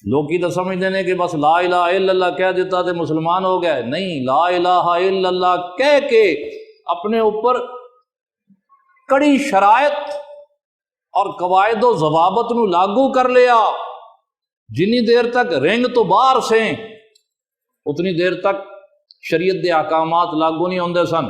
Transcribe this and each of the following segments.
لوکی تو سمجھتے ہیں کہ بس لا الہ الا اللہ کہہ دیتا تو مسلمان ہو گیا، نہیں، لا الہ الا اللہ کہہ کے اپنے اوپر کڑی شرائط اور قواعد و ضوابط نو لاگو کر لیا۔ جنی دیر تک رنگ تو باہر سے اتنی دیر تک شریعت دے احکامات لاگو نہیں ہوندے سن۔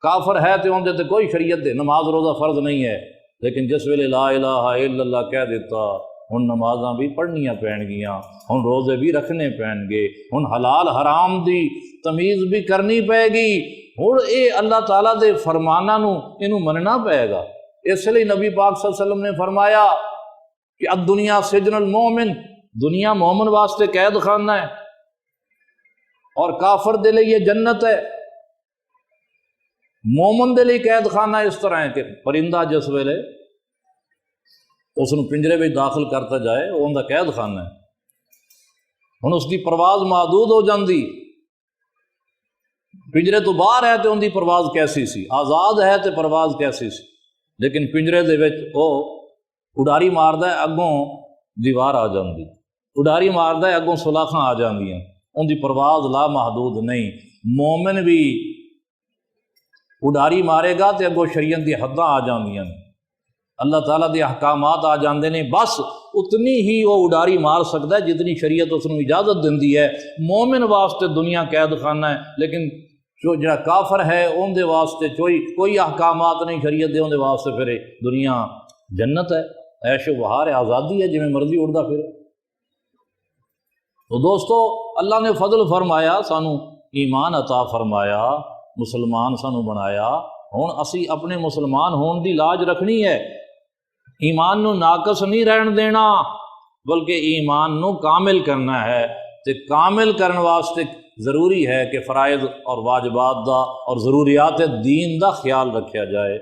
کافر ہے تو ہوندے تے کوئی شریعت دے نماز روزہ فرض نہیں ہے، لیکن جس ویلے لا الہ الا اللہ کہہ دیتا ہن نمازاں بھی پڑھنیاں پین گیاں، ہن روزے بھی رکھنے پین گے، ہن حلال حرام دی تمیز بھی کرنی پے گی، ہن اے اللہ تعالیٰ دے فرماناں نو اینو مننا پے گا۔ اس لیے نبی پاک صلی اللہ علیہ وسلم نے فرمایا کہ الدنیا سجن المومن، دنیا مومن واسطے قید خانہ ہے اور کافر دے لئے یہ جنت ہے۔ مومن دے لئے قید خانہ اس طرح ہے کہ پرندہ جس ویلے اس نے پنجرے میں داخل کرتا جائے وہ ان کا قید خانہ ہے، ہن اس کی پرواز محدود ہو جاندی، پنجرے تو باہر ہے تو ان کی پرواز کیسی سی، آزاد ہے تو پرواز کیسی سی، لیکن پنجرے دے وچ وہ اڈاری ماردا ہے اگوں دیوار آ جاندی، اڈاری ماردا ہے اگوں سلاخاں آ جاندیاں، ان کی پرواز لا محدود نہیں۔ مومن بھی اڈاری مارے گا تو اگوں شریعت دی حداں آ جاندیاں، اللہ تعالیٰ دے احکامات آ جاندے نے، بس اتنی ہی وہ اڈاری مار سکتا ہے جتنی شریعت اس کو اجازت دیندی ہے۔ مومن واسطے دنیا قید خانہ ہے، لیکن جو جڑا کافر ہے ان دے واسطے کوئی احکامات نہیں شریعت دے، ان دے واسطے پھر دنیا جنت ہے، عیش و بہار ہے، آزادی ہے، جویں مرضی اڑدا پھر۔ تو دوستو اللہ نے فضل فرمایا، سانو ایمان عطا فرمایا، مسلمان سانو بنایا، ہن اسی اپنے مسلمان ہون دی لاج رکھنی ہے، ایمان نو ناقص نہیں رہن دینا بلکہ ایمان نو کامل کرنا ہے۔ تے کامل کرن واسطے ضروری ہے کہ فرائض اور واجبات دا اور ضروریات دین دا خیال رکھیا جائے۔